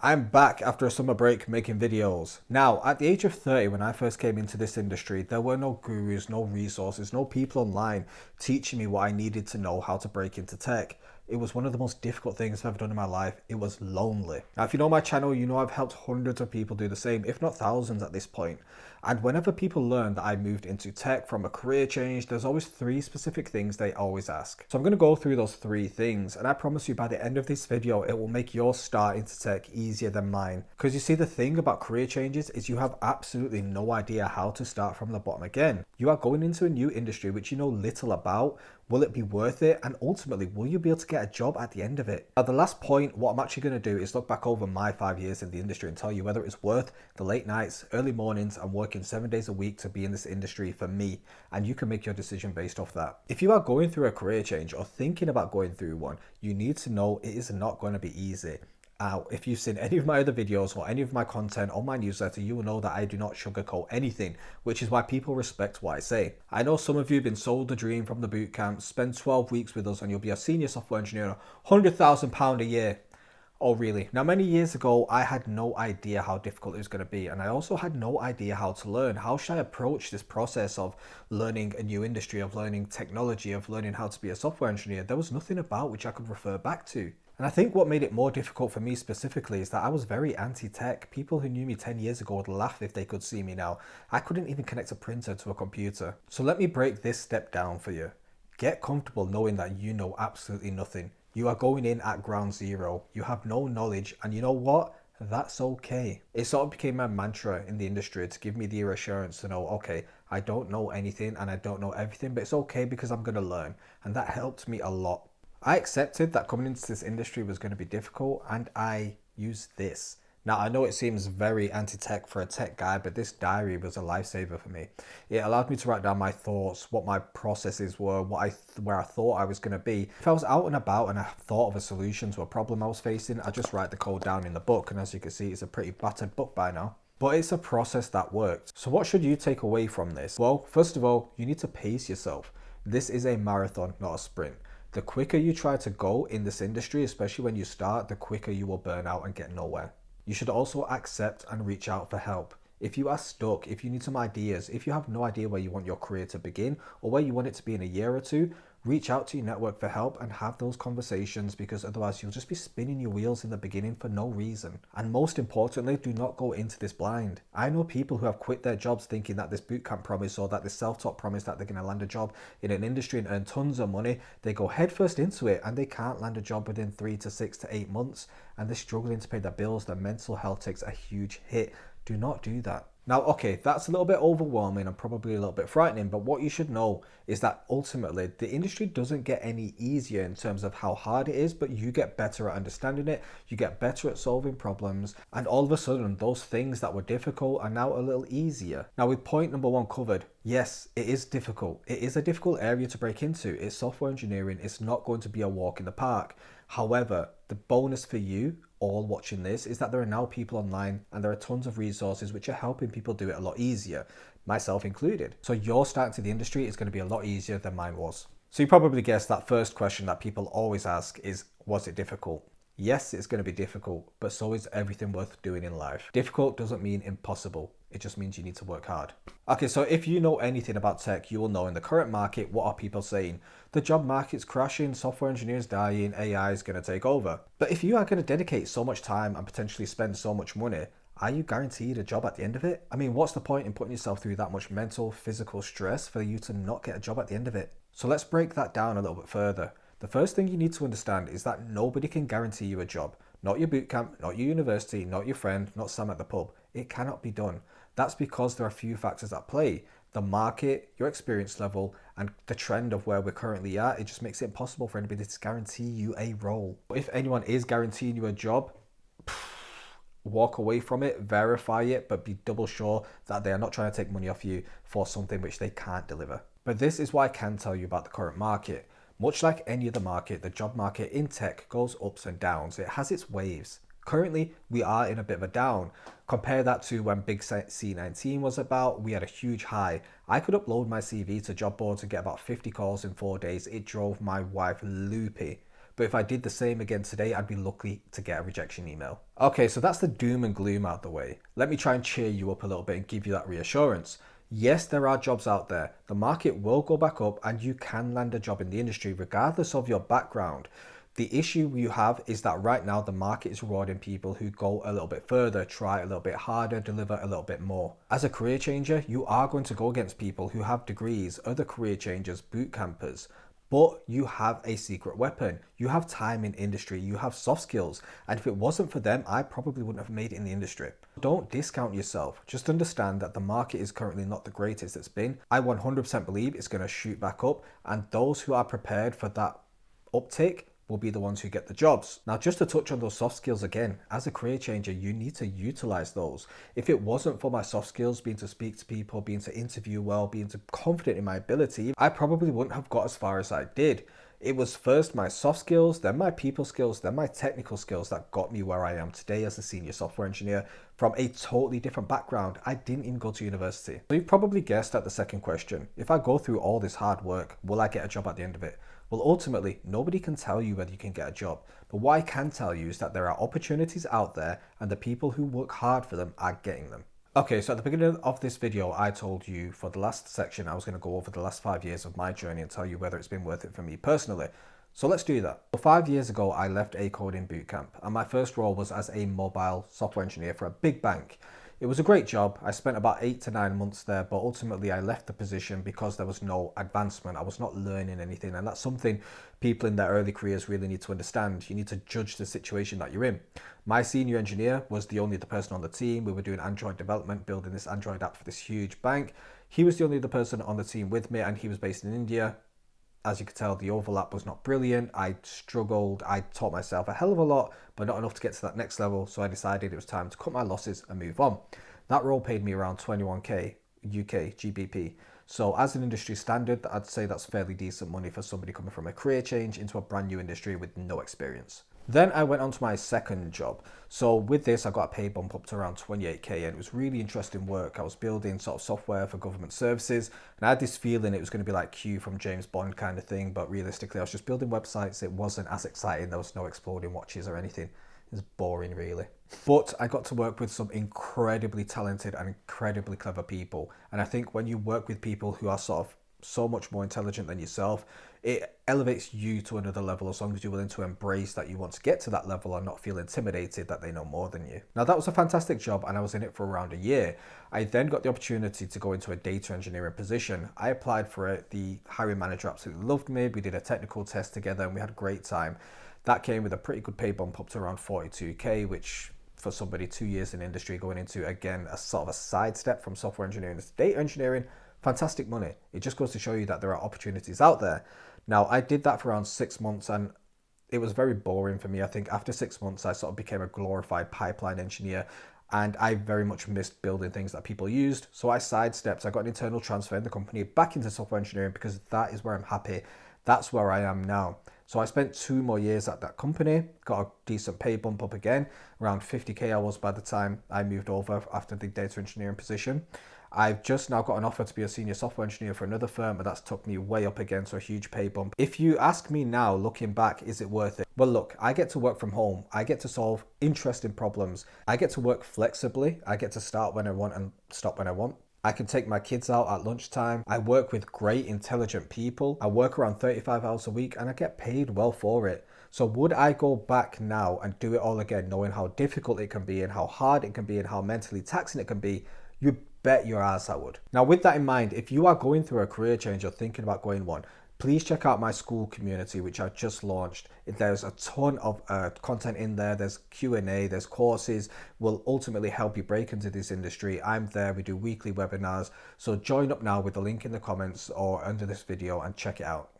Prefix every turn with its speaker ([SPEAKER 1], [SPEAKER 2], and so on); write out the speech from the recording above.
[SPEAKER 1] I'm back after a summer break making videos. Now, at the age of 30, when I first came into this industry, there were no gurus, no resources, no people online teaching me what I needed to know how to break into tech. It was one of the most difficult things I've ever done in my life. It was lonely. Now, if you know my channel, you know I've helped hundreds of people do the same, if not thousands at this point. And whenever people learn that I moved into tech from a career change, there's always three specific things they always ask. So I'm going to go through those three things, and I promise you by the end of this video, it will make your start into tech easier than mine. Because you see, the thing about career changes is you have absolutely no idea how to start from the bottom again. You are going into a new industry which you know little about. Will it be worth it? And ultimately, will you be able to get a job at the end of it? Now, the last point, what I'm actually going to do is look back over my 5 years in the industry and tell you whether it's worth the late nights, early mornings, and working 7 days a week to be in this industry for me. And you can make your decision based off that. If you are going through a career change or thinking about going through one, you need to know it is not going to be easy. If you've seen any of my other videos or any of my content on my newsletter, you will know that I do not sugarcoat anything, which is why people respect what I say. I know some of you have been sold the dream from the bootcamp, spend 12 weeks with us and you'll be a senior software engineer, £100,000 a year. Oh, really? Now, many years ago, I had no idea how difficult it was going to be. And I also had no idea how to learn. How should I approach this process of learning a new industry, of learning technology, of learning how to be a software engineer? There was nothing about which I could refer back to. And I think what made it more difficult for me specifically is that I was very anti-tech. People who knew me 10 years ago would laugh if they could see me now. I couldn't even connect a printer to a computer. So let me break this step down for you. Get comfortable knowing that you know absolutely nothing. You are going in at ground zero. You have no knowledge, and you know what? That's okay. It sort of became my mantra in the industry to give me the reassurance to know, okay, I don't know anything and I don't know everything, but it's okay because I'm going to learn. And that helped me a lot. I accepted that coming into this industry was going to be difficult, and I used this. Now, I know it seems very anti-tech for a tech guy, but this diary was a lifesaver for me. It allowed me to write down my thoughts, what my processes were, where I thought I was going to be. If I was out and about and I thought of a solution to a problem I was facing, I just write the code down in the book. And as you can see, it's a pretty battered book by now. But it's a process that worked. So what should you take away from this? Well, first of all, you need to pace yourself. This is a marathon, not a sprint. The quicker you try to go in this industry, especially when you start, the quicker you will burn out and get nowhere. You should also accept and reach out for help. If you are stuck, if you need some ideas, if you have no idea where you want your career to begin or where you want it to be in a year or two, reach out to your network for help and have those conversations, because otherwise you'll just be spinning your wheels in the beginning for no reason. And most importantly, do not go into this blind. I know people who have quit their jobs thinking that this bootcamp promise or that this self-taught promise that they're going to land a job in an industry and earn tons of money. They go headfirst into it and they can't land a job within 3 to 6 to 8 months, and they're struggling to pay their bills. Their mental health takes a huge hit. Do not do that. Now, okay, that's a little bit overwhelming and probably a little bit frightening, but what you should know is that ultimately the industry doesn't get any easier in terms of how hard it is, but you get better at understanding it, you get better at solving problems, and all of a sudden those things that were difficult are now a little easier. Now, with point number one covered, yes, it is difficult. It is a difficult area to break into. It's software engineering. It's not going to be a walk in the park. However, the bonus for you all watching this is that there are now people online and there are tons of resources which are helping people do it a lot easier, myself included. So your start to the industry is going to be a lot easier than mine was. So you probably guessed that first question that people always ask is, was it difficult? Yes, it's going to be difficult, but so is everything worth doing in life. Difficult doesn't mean impossible. It just means you need to work hard. Okay, so if you know anything about tech, you will know in the current market, what are people saying? The job market's crashing, software engineers dying, AI is going to take over. But if you are going to dedicate so much time and potentially spend so much money, are you guaranteed a job at the end of it? I mean, what's the point in putting yourself through that much mental, physical stress for you to not get a job at the end of it? So let's break that down a little bit further. The first thing you need to understand is that nobody can guarantee you a job. Not your bootcamp, not your university, not your friend, not Sam at the pub. It cannot be done. That's because there are a few factors at play. The market, your experience level, and the trend of where we're currently at. It just makes it impossible for anybody to guarantee you a role. If anyone is guaranteeing you a job, walk away from it, verify it, but be double sure that they are not trying to take money off you for something which they can't deliver. But this is why I can tell you about the current market. Much like any other market, the job market in tech goes ups and downs. It has its waves. Currently, we are in a bit of a down. Compare that to when Big C19 was about, we had a huge high. I could upload my CV to job boards and get about 50 calls in 4 days. It drove my wife loopy. but if I did the same again today, I'd be lucky to get a rejection email. Okay, so that's the doom and gloom out the way. Let me try and cheer you up a little bit and give you that reassurance. Yes, there are jobs out there. The market will go back up and you can land a job in the industry regardless of your background. The issue you have is that right now the market is rewarding people who go a little bit further, try a little bit harder, deliver a little bit more. As a career changer, you are going to go against people who have degrees, other career changers, boot campers. But you have a secret weapon. You have time in industry, you have soft skills. And if it wasn't for them, I probably wouldn't have made it in the industry. Don't discount yourself. Just understand that the market is currently not the greatest it's been. I 100% believe it's going to shoot back up. And those who are prepared for that uptick will be the ones who get the jobs. Now, just to touch on those soft skills again, as a career changer, you need to utilize those. If it wasn't for my soft skills, being to speak to people, being to interview well, being confident in my ability, I probably wouldn't have got as far as I did. It was first my soft skills, then my people skills, then my technical skills that got me where I am today as a senior software engineer from a totally different background. I didn't even go to university. So you probably guessed at the second question. If I go through all this hard work, will I get a job at the end of it? Well, ultimately, nobody can tell you whether you can get a job. But what I can tell you is that there are opportunities out there and the people who work hard for them are getting them. Okay, so at the beginning of this video, I told you for the last section, I was going to go over the last 5 years of my journey and tell you whether it's been worth it for me personally. So let's do that. So 5 years ago, I left a coding bootcamp and my first role was as a mobile software engineer for a big bank. It was a great job. I spent about 8 to 9 months there, but ultimately I left the position because there was no advancement. I was not learning anything, and that's something people in their early careers really need to understand. You need to judge the situation that you're in. My senior engineer was the only other person on the team. We were doing Android development, building this Android app for this huge bank. He was the only other person on the team with me, and he was based in India. As you could tell, the overlap was not brilliant. I struggled. I taught myself a hell of a lot, but not enough to get to that next level. So I decided it was time to cut my losses and move on. That role paid me around 21k UK GBP. So as an industry standard, I'd say that's fairly decent money for somebody coming from a career change into a brand new industry with no experience. Then I went on to my second job. So with this, I got a pay bump up to around 28k, and it was really interesting work. I was building sort of software for government services, and I had this feeling it was going to be like Q from James Bond kind of thing, but realistically I was just building websites. It wasn't as exciting. There was no exploding watches or anything. It was boring, really. But I got to work with some incredibly talented and incredibly clever people. And I think when you work with people who are sort of so much more intelligent than yourself, it elevates you to another level as long as you're willing to embrace that you want to get to that level and not feel intimidated that they know more than you. Now, that was a fantastic job and I was in it for around a year. I then got the opportunity to go into a data engineering position. I applied for it. The hiring manager absolutely loved me. We did a technical test together and we had a great time. That came with a pretty good pay bump up to around 42k, which for somebody 2 years in industry going into, again, a sort of a sidestep from software engineering to data engineering, fantastic money. It just goes to show you that there are opportunities out there. Now, I did that for around 6 months and it was very boring for me. I think after 6 months, I sort of became a glorified pipeline engineer and I very much missed building things that people used. So I sidestepped. I got an internal transfer in the company back into software engineering because that is where I'm happy. That's where I am now. So I spent 2 more years at that company, got a decent pay bump up again, around 50k I was by the time I moved over after the data engineering position. I've just now got an offer to be a senior software engineer for another firm, but that's took me way up again, so a huge pay bump. If you ask me now, looking back, is it worth it? Well, look, I get to work from home. I get to solve interesting problems. I get to work flexibly. I get to start when I want and stop when I want. I can take my kids out at lunchtime. I work with great, intelligent people. I work around 35 hours a week and I get paid well for it. So would I go back now and do it all again, knowing how difficult it can be and how hard it can be and how mentally taxing it can be? You bet your ass I would. Now, with that in mind, if you are going through a career change or thinking about going one, please check out my school community, which I just launched. There's a ton of content in there. There's Q&A, there's courses, will ultimately help you break into this industry. I'm there. We do weekly webinars. So join up now with the link in the comments or under this video and check it out.